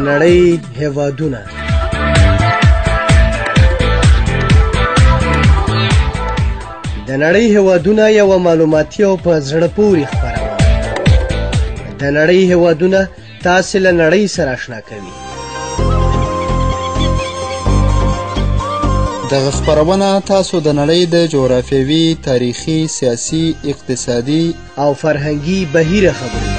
نړۍ هېوادونه. د نړۍ هېوادونه یوه معلوماتي او په زړه پورې خپرونه. د نړۍ هېوادونه تاسې له نړۍ سره اشنا کوي. دغه خپرونه تاسو د نړۍ د جغرافیوي، تاریخي، سیاسي، اقتصادي او فرهنګي بهیره خبروي.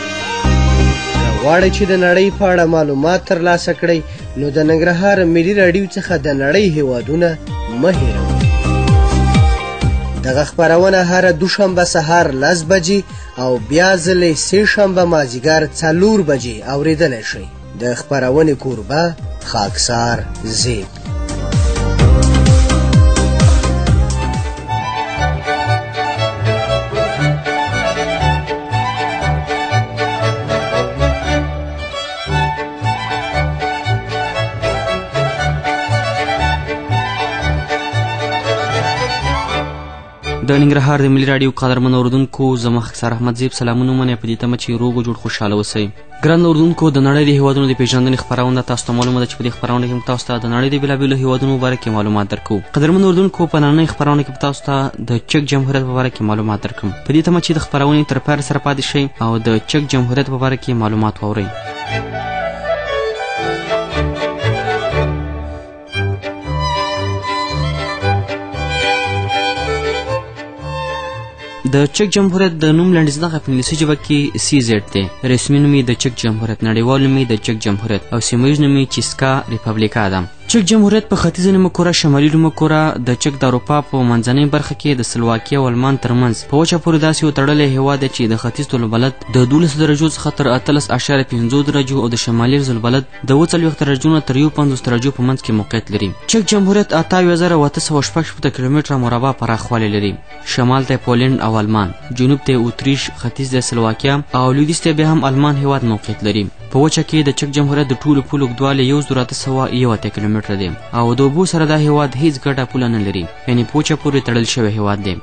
که غواړئ چې د نړۍ په اړه معلومات ترلاسه کړئ نو د ننګرهار ملي راډیو څخه د نړۍ هېوادونه مه هېروئ. دغه خپرونه هره دوشنبه سهار 10 بجې او بیا ځلې سه شنبه مازدیګر 4 بجې اورېدلی شئ. د خپرونې کوربه خاکسار زیب. د ننګرهار د ملي راډیو قدرمن اوریدونکو، زه خاکسار احمد زیب سلامونه منئ په دې تمه چې روغ او جوړ خوشحاله اوسئ. ګران اوریدونکو، د نړۍ د هېوادونو د پیژندنې خپرونه تاسو ته معلومه ده چې په دې خپرونه کې موږ تاسو ته د نړۍ د بېلابېلو هېوادونو په باره کې معلومات درکوو. قدرمن اوریدونکو، په نننۍ خپرونه کې به تاسو ته د چک جمهوریت په باره کې معلومات درکړم. په دې تمه چې د خپرونې تر پایه سره پاتې شئ او د چک جمهوریت په باره کې معلومات واورئ. د چک جمهوریت د نوم لنډیز په انګلیسي ژبه کې CZ دی. رسمي نوم یې د چک جمهوریت، نړیوال نوم یې د چک جمهوریت او سیمه ییز نوم یې چیسکا ریپبلیکا ده. چک جمهوریت په ختیځه نیمه کره، شمالي نیمه کره، د چک د اروپا په منځنۍ برخه کې د سلواکیا او المان ترمنځ په وچه پورې داسې یو تړلی هېواد دی چې د ختیځ طولالبلد د 12 درجو څخه تر 18.50 درجو او د شمالي طولالبلد د 40 درجو نه تر 51 درجو په منځ کې موقعیت لري. چک جمهوریت 28,866 کیلومتره مربع پراخوالی لري. شمال ته پولینډ او المان، جنوب ته اتریش، ختیځ ته سلواکیا او لویدیځ ته بیا هم المان هېواد موقعیت لري. په وچه کې د چک جمهوریت د ټولو پولو اوږدوالی 1881 کیلومتره دی او د اوبو سره دا هېواد هیڅ ګډه پوله نه لري، یعنې په وچه پورې تړل شوی هېواد دی.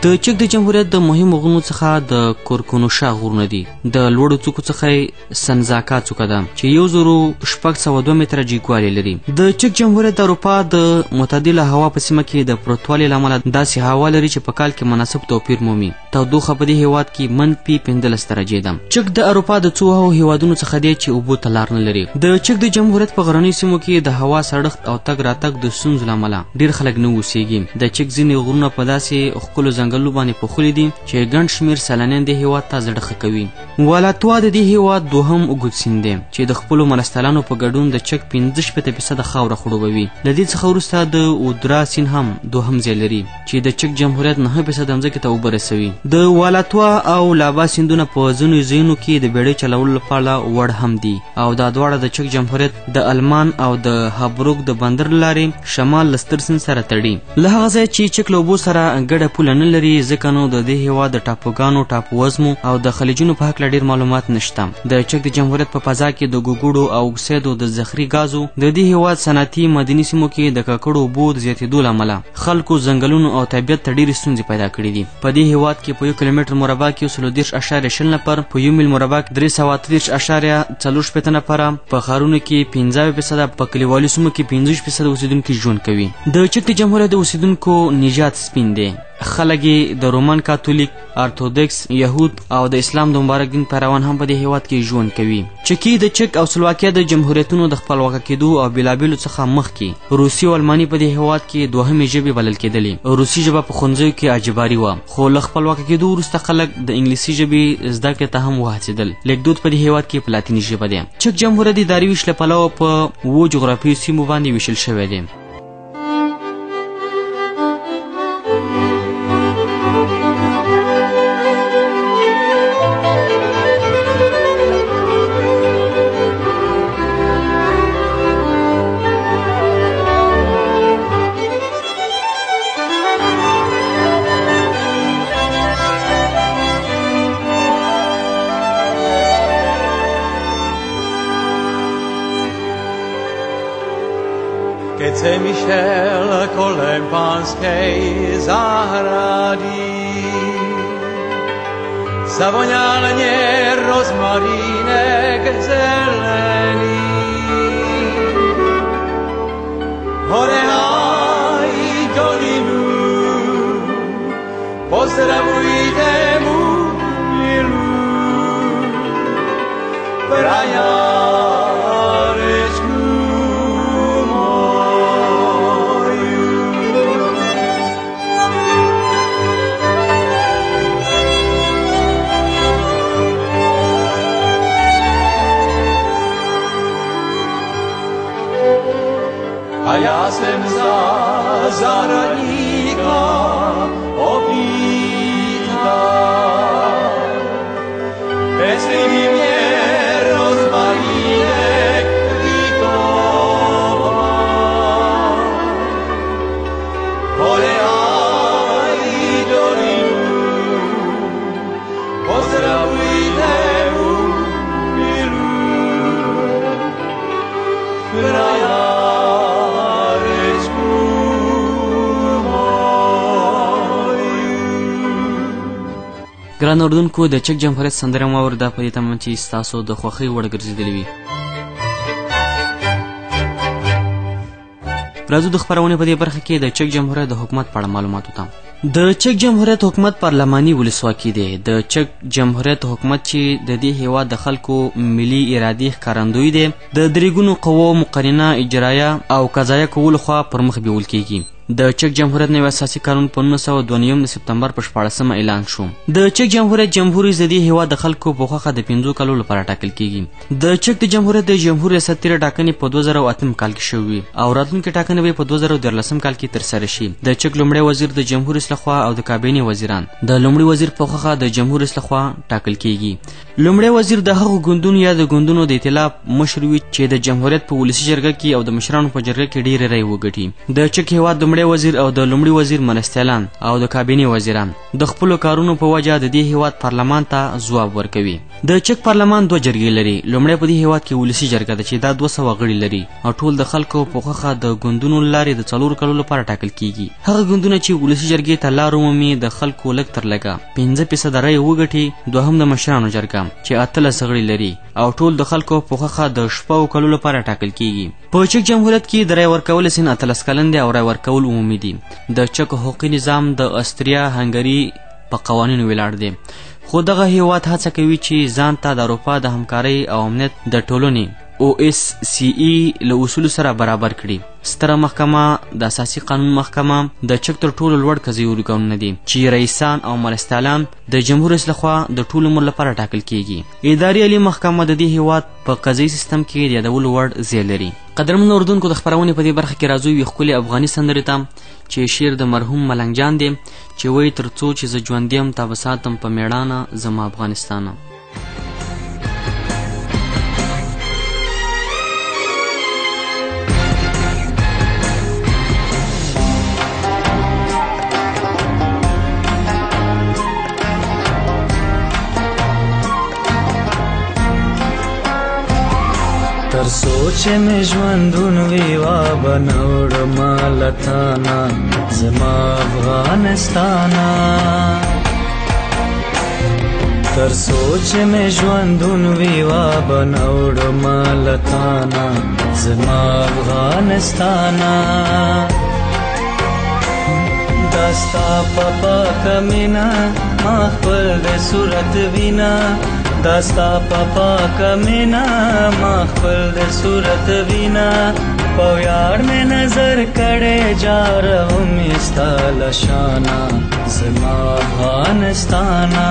د چک د جمهوریت د مهمو غرونو څخه د کورکونوشا غرونه دي. د لوړو څوکو څخه سنزاکا څوکه ده چې 1602 متره جګوالی لري. د چک جمهوریت د اروپا د معتدله هوا په سیمه کې د پروتوالي له امله داسې هوا لري چې په کال کې مناسب توپیر مومي. تودوخه په دې هېواد کې -15 درجې ده. چک د اروپا د څو هېوادونو څخه دی چې اوبو ته لار نه لري. د چک د جمهوریت په غرنیو سیمو کې د هوا سړښت او تګ راتګ د ستونزو له امله ډېر خلک نه اوسېږي. د چک ځینې غرونه په داسې ښکلو ځنګلونو باندې پوښلي دي چې ګڼ شمېر سیلانیان دې هېواد ته زړه ښه کوي. والاتوا د دې هېواد دوهم اوږد سیند دی چې د خپلو مرستیالانو په ګډون د چک 65% خاوره خړوبوي. له دې څخه وروسته د اودرا سیند هم دوهم ځای لري چې د چک جمهوریت 9% ځمکې ته اوبه رسوي. د والاتوا او لابا سیندونه په ځینو ځایونو کې د بیړۍ چلولو لپاره وړ هم دي او دا دواړه د چک جمهوریت د المان او د هابروک د بندر له لارې شمال له ستر سیند سره تړي. له هغه ځایه چې چک له اوبو سره ګډه پوله نه لري، ځکه نو د دې هېواد د ټاپوګانو، ټاپووزمو او د خلیجونو په هکله ډېر معلومات نشته. د چک د جمهوریت په فضا کې د ګوګړو او اکسایدو د زخري ګازو د دې هېواد صنعتي مدني سیمو کې د ککړو اوبو د زیاتېدو له امله خلکو، ځنګلونو او طبیعت ته ډېرې ستونزې پیدا کړي دي. په دې هېواد کې په 1 کیلومتر مربع کې 30.0 نفر، په 1 میل مربع کې 338.4 نفره، په ښارونو کې 15%، په کلیوالي سیمو کې 15% اوسېدونکي ژوند کوي. د چک د جمهوریت د اوسېدونکو نژاد سپین دی. خلک د رومن کاتولیک، ارتودکس، یهود او د اسلام د مبارک دین پیروان هم په دې هېواد کې ژوند کوي. چکي د چک او سلواکیا د جمهوریتونو د خپلواکه کېدو او بېلابېلو څخه مخکې روسي او الماني په دې هېواد کې دوهمې ژبې بلل کېدلې. روسي ژبه په ښوونځیو کې اجباري وه، خو له خپلواکه کېدو وروسته خلک د انګلیسي ژبې زده کړې ته هم وهڅېدل. لیکدود په دې هېواد کې په لاتیني ژبه دی. چک جمهوریت د اداري ویش له پلوه په 7 جغرافیوي سیمو باندې ویشل شوی دی. Keď jsem šel kolem pánské zahrady, Zavoňal rozmarínek zelený. Hore háj dolinu, pozdravujte mu milu, prajárečku moju. A já jsem za zahradníka opýtal, jestli by mě rozmarínek vykoval. Hore háj dolinu, pozdravujte mu milu, ګران اردوونکو د چک جمهوریت سندره مو اورېده په دې تمه چې ستاسو د خوښۍ وړ ګرځېدلې وي. راځو د خپرونې په دې برخه کې د چک جمهوریت د حکومت په اړه معلومات وتام. د چک جمهوریت حکومت پارلماني ولسواکي دی. د چک جمهوریت حکومت چې د دې هیواد د خلکو ملي ارادې ښکارندوی دی، د درېګونو قوو مقننه اجرایه او قضایه کولو خوا پر مخ بیول کیږي. د چک جمهوریت نوی اساسي قانون په 1992 د سپتمبر په 14 اعلان شو. د چک جمهوریت جمهوریت د دې هیواد د خلکو په خوښه د 5 کالو لپاره ټاکل کیږي. د چک د جمهوریت د جمهور ریاست تیر ټاکنې په 2008 کال کې شوې او راتلونکي ټاکنې به په 2013 کال کې ترسره شي. د چک لومړی وزیر د جمهور رئیس لخوا او د کابینې وزیران د لومړي وزیر په خوښه د جمهور رئیس لخوا ټاکل کیږي. لومړی وزیر د هغو ګوندونو یا د ګوندونو د ائتلاف مشر وي چې د جمهوریت په ولسي جرګه کې او د مشرانو په جرګه کې ډېرې رایې وګټي. د چک هیواد لومړی وزیر او د لومړي وزیر مرستیالان او د کابینې وزیران د خپلو کارونو په وجه د دې هیواد پارلمان ته ځواب ورکوي. د چک پارلمان 2 جرګې لري. لومړی په دې هیواد کې ولسي جرګه ده چې دا 200 غړي لري او ټول د خلکو په خوښه د ګوندونو لارې د 4 کالو لپاره ټاکل کیږي. هغه ګوندونه چې ولسي جرګې ته لار ومومي د خلکو لږ تر لږه 5% رایې وګټي. دوهم د مشرانو جرګه چې 18 غړي لري او ټول د خلکو په خوښه د 6 کالو لپاره ټاکل کیږي. په چک جمهوریت کې د رای ورکول سن 18 کلن دی او رای ورکول عمومي دي. د چک حقوقي نظام د استریا هنګري په قوانینو ولاړ دی، خو دغه هیواد هڅه کوي چې ځان ته د اروپا د همکارۍ او امنیت د ټولنې OSCE له اصولو سره برابر کړي. ستره محکمه د اساسي قانون محکمه د چک تر ټولو لوړ قضایي ارګانونه دي چې رئیسان او مرستیالان د جمهور رئیس لخوا د ټول عمر لپاره ټاکل کیږي. اداري عالي محکمه د دې هیواد په قضایي سیستم کې د یادولو وړ ځای لري. قدرمنو اردوونکو، د خپرونې په دې برخه کې راځو یوې ښکلې افغاني سندرې ته چې شعر د مرحوم ملنګ جان دی چې وایي تر څو چې زه ژوند یم تا به ساتم په میړانه زما افغانستانه. تر سوچ می ژوندون ویوا بنوړما لتانا زما افغانستانا. تر سوچ می ژوندون ویوا بنوړما لتانا زما افغانستانا. داستا پپا کمینا ما خپل د صورت وینا، داستا پپا کمینا ما خپل د صورت وینا. په ویاړ مې نظر کړې جا رهم ستا لشانا زما افغانستانا.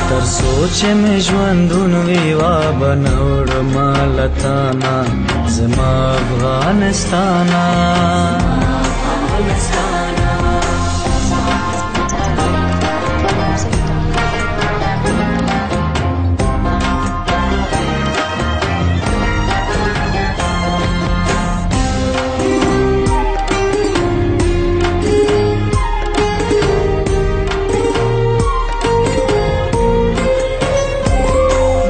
تر سوچ مې ژوندون ویوا بنوړما لتانا زما افغانستانا.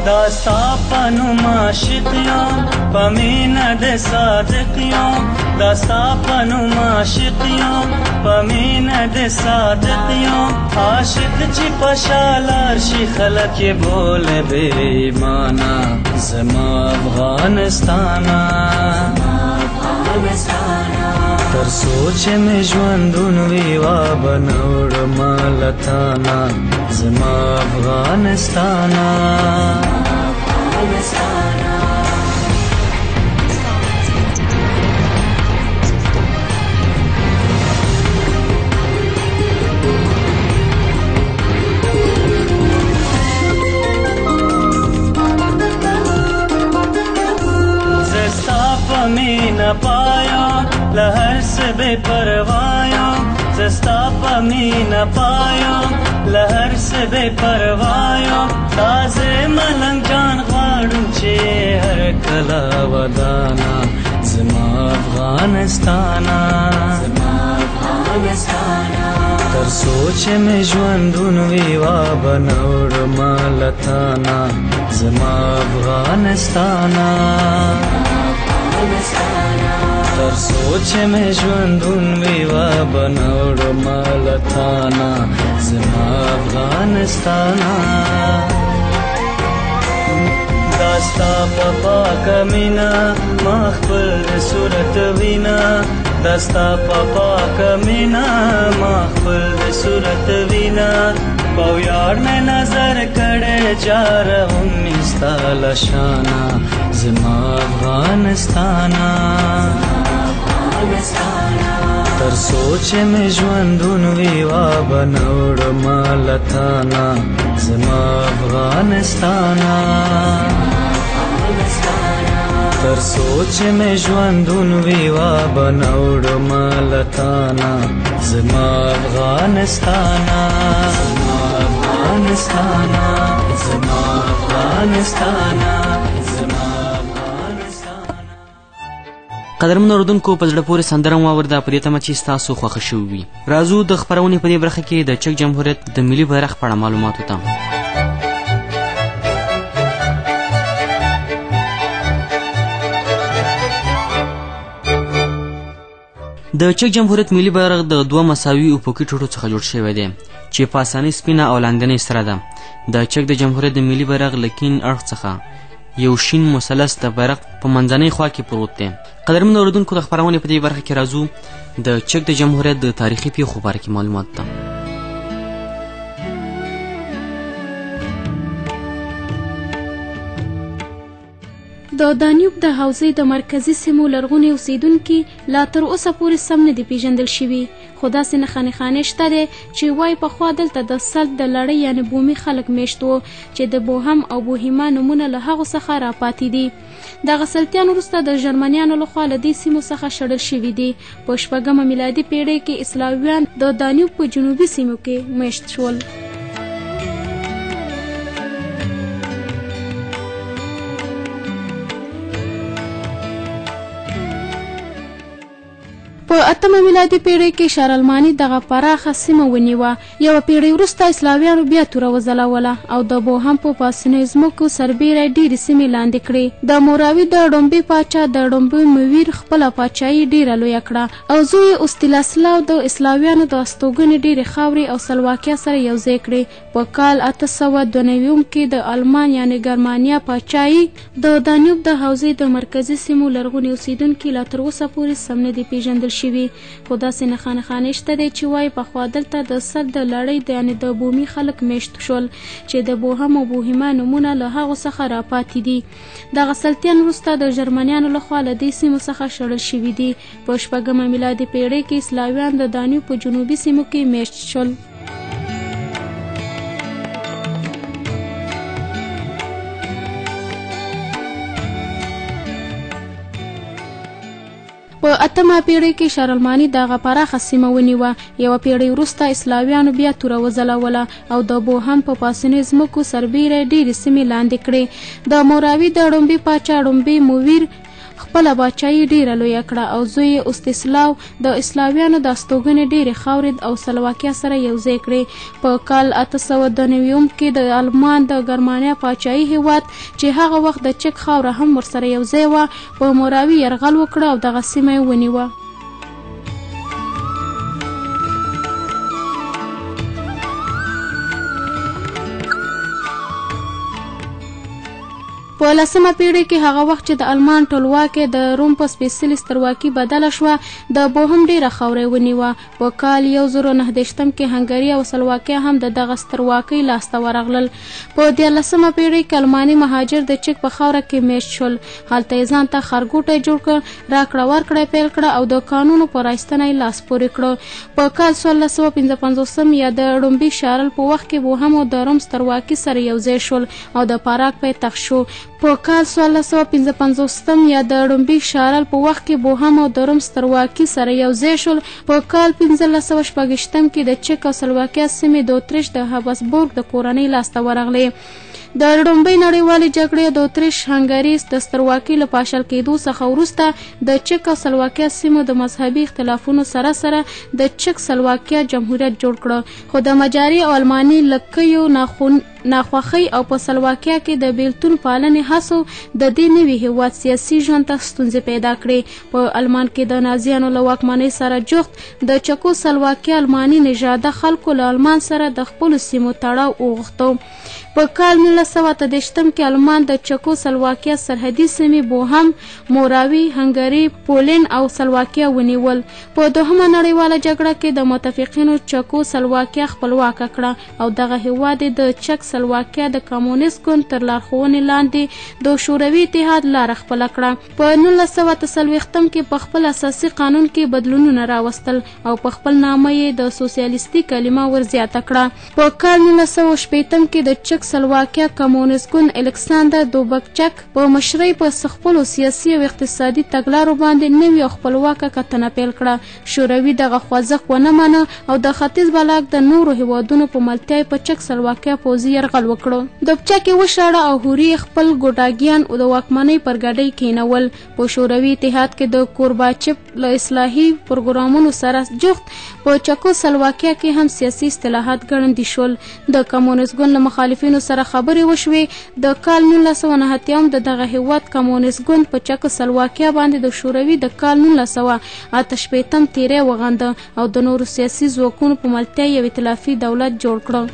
داستا پنوم عاشقیام پمینه د صادقیام، داستا پنوم عاشقیام پمینه د صادق یم عاشق چې پشالار شي خلک یې بوله بې ایمانه زما افغانستانه تر سوچ مې ژوندون وي وابه نه وړمه له تانه زما افغانستانه مینا پایا لهر سے بے پروایا زستا پا مینا پایا لهر سے بے پروایا تازه ملنگ جان غاڑم چه هر کلا ودانا زما افغانستانا تر سوچ میں ژوندون وی وابه نه وړمه له تانا زما افغانستانا تر سوچ میں ژوندون وی وابه نه وړمه له تانا زما افغانستانا دا ستا په پاکه مینا ما خپل د صورت وینا دا ستا په پاکه مینا ما خپل د صورت وینا په ویاړ مې نظر کړی جا رهم مې ستا له شانه زما افغانستانا تر سوچ میں ژوندون وی وابه نه وړمه له تانا زما افغانستانا تر سوچ میں ژوندون وی وابه نه وړمه له تانا زما افغانستانا زما افغانستانا زما افغانستانا قدرمن اوردونکو په زړه پورې سندره مو واورده په دې تمه چې ستاسو خوښه شوې وي. راځو د خپرونې په دې برخه کې د چک جمهوریت د ملي بیرغ په اړه معلوماتو ته. د چک جمهوریت ملي بیرغ د دوه مساوي افقي ټوټو څخه جوړ شوی دی چې په اسانۍ سپینه او لاندنۍ سره ده. د چک د جمهوریت د ملي بیرغ له کیڼ اړخ څخه یو شین مثلث د بیرغ په منځنۍ خوا کې پروت دی. قدرمن اوریدونکو د خپرونې په دې برخه کې راځو د چک د جمهوریت د تاریخي پیښو باره کې معلومات ته. د دانیوب د حوزې د مرکزي سیمو لرغوني اوسیدونکي لا تر اوسه پورې سم نه دي پیژندل شوي، خو داسې نښانې خانې شته دی چې وایي پخوا دلته د سلط د لړۍ یعنې بومي خلک میشت وو چې د بوهم او بوهیما نومونه له هغو څخه راپاتې دي. دغه سلطیان وروسته د ژرمنیانو لخوا له دې سیمو څخه شړل شوي دي. په 6مه میلادي پیړۍ کې اسلاویان د دانیوب په جنوبي سیمو کې میشت شول. په 8مه میلادي پیړۍ کې شارلماني دغه پراخه سیمه ونیوه. یوه پیړۍ وروسته اسلاویانو بیا توره وځلوله او د بوهم په پاسنیو ځمکو سربیره ډېرې سیمې لاندې کړې. د موراوي د ړومبي پاچا د ړومبي مویر خپله پاچایي ډېره لویه کړه او زوی یې استیلاسلاو د اسلاویانو د استوګنې ډېرې خاورې او سلواکیا سره یوځای کړې. په کال 892 کې د المان یعنې ګرمانیا پاچایي د دانیوب د حوزې د مرکزي سیمو لرغوني اوسیدونکي لا تر اوسه پورې سم نه دي پیژندل شوي، خو داسې نښانې خانې شته دی چې وایي پخوا دلته د سلط د لړۍ یعنې د بومي خلک میشت شول چې د بوهم او بوهیما نومونه له هغو څخه راپاتې دي. دغه سلطیان وروسته د ژرمنیانو لخوا له دې سیمو څخه شړل شوي دي. په 6مه میلادي پیړۍ کې اسلاویان د دانیوب په جنوبي سیمو کې میشت شول. په 8مه پیړۍ کې شارلماني دغه پراخه سیمه ونیوه. یوه پیړۍ وروسته اسلاویانو بیا توره وځلوله او د بوهم په پاسنیو ځمکو سربیره ډېرې سیمې لاندې کړې. د موراوي د ړومبي پاچا ړومبي مویر خپله پاچایي ډېره لویه کړه او زوی یې استسلاو د اسلاویانو د استوګنې ډېرې خاورې او سلواکیا سره یوځای کړې. په کال 892 کې د المان د ګرمانیا پاچایي هیواد چې هغه وخت د چک خاوره هم ورسره یوځای وه په موراوي یرغل وکړه او دغه سیمه یې ونیوه. په 10مه پیړۍ کې هغه وخت چې د المان ټولواکۍ د روم په سپېڅلې سترواکي بدله شوه د بوهم ډېره خاوره ونیوه. په کال 1929 کې هنګري او سلواکیا هم د دغه سترواکۍ لاسته ورغلل. په 14مه پیړۍ کې الماني مهاجر د چک په خاوره کې میشت شول. هلته یې ځان ته ښارګوټی جوړ کړ، راکړه ورکړه پیل کړه او د قانونو په رایستنه یې لاس پورې کړه. په کال 1655 یا د ړومبي شارل په وخت کې بوهم او د روم سترواکي سره یوځای شول او د پاراک پایتخت شو. په کال 1655 یا د ړومبي شارل په وخت کې بوهم او د روم سترواکي سره یوځای شول. په کال 1526 کې د چک او سلواکیا سیمې د اتریش د هابسبورګ د کورنۍ لاسته ورغلې. د لومړۍ نړیوالې جګړې د اتریش هنګري د سترواکۍ له پاشل کېدو څخه وروسته د چک او سلواکیا سیمو د مذهبي اختلافونو سره سره د چک سلواکیا جمهوریت جوړ کړ، خو د مجاري او الماني لکیو ناخوښۍ او په سلواکیا کې د بیلتون پالنې هڅو د دې نوي هیواد سیاسي ژوند ته ستونزې پیدا کړې. په المان کې د نازیانو له واکمنۍ سره جوخت د چکو سلواکیا الماني نژاده خلکو له المان سره د خپلو سیمو تړاو وغوښته. په کال 1923 کې المان د چکو سلواکیا سرحدي سیمې بوهم، موراوي، هنګري، پولین او سلواکیا ونیول. په دوهمه نړیواله جګړه کې د متفقینو چکو سلواکیا خپلواکه کړه او دغه هیواد د چک سلواکیا د کمونیست ګوند تر لارښوونې لاندې د شوروي اتحاد لاره خپله کړه. په 1940 کې په خپل اساسي قانون کې بدلونونه راوستل او په خپل نامه یې د سوسیالیستي کلمه ورزیاته کړه. په کال 1960 کې د چک سلواکیا کمونیست ګوند الکساندر دوبکچک په مشرۍ په خپلو سیاسي او اقتصادي تګلارو باندې نوې او خپلواکه کتنه پیل کړه. شوروي دغه خوځښت ونه منه او د ختیځ بلاک د نورو هیوادونو په ملتیا په چک سلواکیا پوځي یرغل وکړو. دوبچک یې وشاړه او هوري خپل ګوډاګیان د واکمنۍ پر ګډۍ کېنول. په شوروي اتحاد کې د کورباچف له اصلاحي پروګرامونو سره جوخت په چکو سلواکیا کې هم سیاسي اصلاحات ګړندي شول. د کمونیست ګوند له مخالفینو سره خبرې وشوې. د کال 1989 د دغه هیواد کمونیست ګوند په چک سلواکیا باندې د شوروي د کال 1988 تیری وغنده او د نورو سیاسي ځواکونو په ملتیا یو ائتلافي دولت جوړ کړ.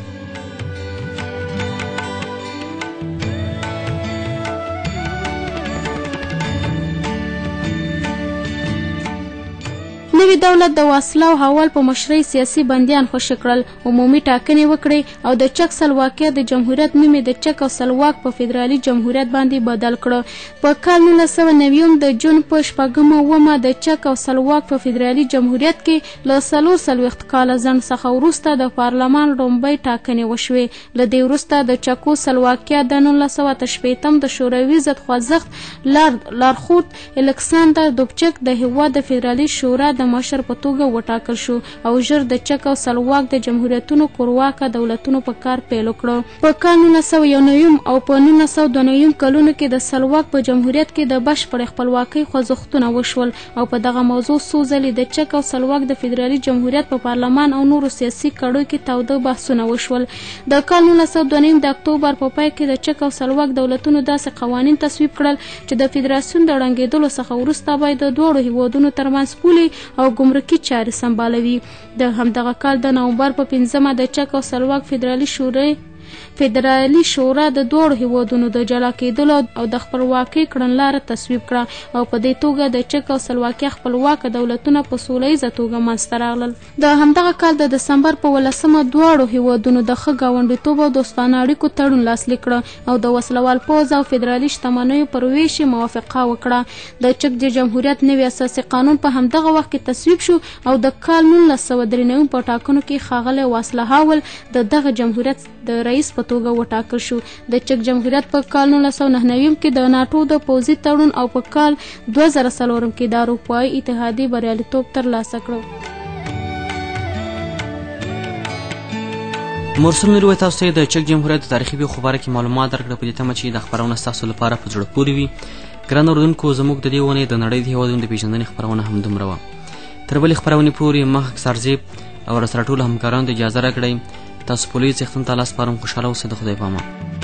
نوي دولت د واسلا او حوال په مشرۍ سیاسي بندیان خوشي کړل، عمومي ټاکنې وکړې او د چک سلواکیا د جمهوریت نوم د چک او سلواک په فدرالي جمهوریت باندې بدل کړ. په کال 1990 د جون په 4 د چک او سلواک په فدرالي جمهوریت کې له 440 کاله ځنډ څخه وروسته د پارلمان لومړۍ ټاکنې وشوې. له دې وروسته د چکو سلواکیا د 1980 د شوروي ضد خوځښت لارښود الکساندر دوبچک د هیواد د فدرالي شورا د مشر په توګه وټاکل شو او ژر د چک او سلواک د جمهوریتونو کورواکه دولتونو په کار پیل وکړ. په کال 1990 او په 1992 کلونو کې د سلواک په جمهوریت کې د بشپړ خپلواکۍ خوځښتونه وشول او په دغه موضوع څو ځلې د چک او سلواک د فدرالي جمهوریت په پارلمان او نورو سیاسي کړیو کې تاوده بحثونه وشول. د کال 1992 د اکتوبر په پای کې د چک او سلواک دولتونو داسې قوانین تصویب کړل چې د فدراسیون د ړنګېدلو څخه وروسته باید د دواړو هیوادونو ترمنځ پولې او ګمرکي چارې سمبالوي. د همدغه کال د نومبر په 5 د چک او سلواک فدرالي شورا د دواړو هیوادونو د جلا کېدلو او د خپلواکۍ کړنلاره تصویب کړه او په دې توګه د چک او سلواکیا خپلواکه دولتونه په سوله ییزه توګه منځته راغلل. د همدغه کال د دسمبر په 18 دواړو هیوادونو د ښه ګاونډیتوب او دوستانه اړیکو تړون لاسلیک کړه او د وسلوال پوځ او فدرالي شتمنیو پر ویش موافقه وکړه. د چک د جمهوریت نوي اساسي قانون په همدغه وخت کې تصویب شو او د کال 1993 په ټاکنو کې ښاغلی واسلا هاول د دغه جمهوریت د رئیس په توګه وټاکل شو. د چک جمهوریت په کال 1999 کې د ناټو د پوځي تړون او په کال 2004 کې د اروپایي اتحادیې بریالیتوب ترلاسه کړ. مرسل نوري تاسو ته د چک جمهوریت د تاریخي پیښو په اړه کې معلومات درکړه په دې تمه چې د خپرونه ستاسو لپاره په زړه پورې وي. ګران اورېدونکو، زموږ د دې ونې د نړۍ د هېوادونو د پېژندنې خپرونه همدومره وه. تر بلې خپرونې پورې مخ سرزیب او راسره ټولو همکارانو ته اجازه راکړئ. تاسو پولیس څښتن ته لاس سپارم. خوشحاله اوسئ. د خدای په امان.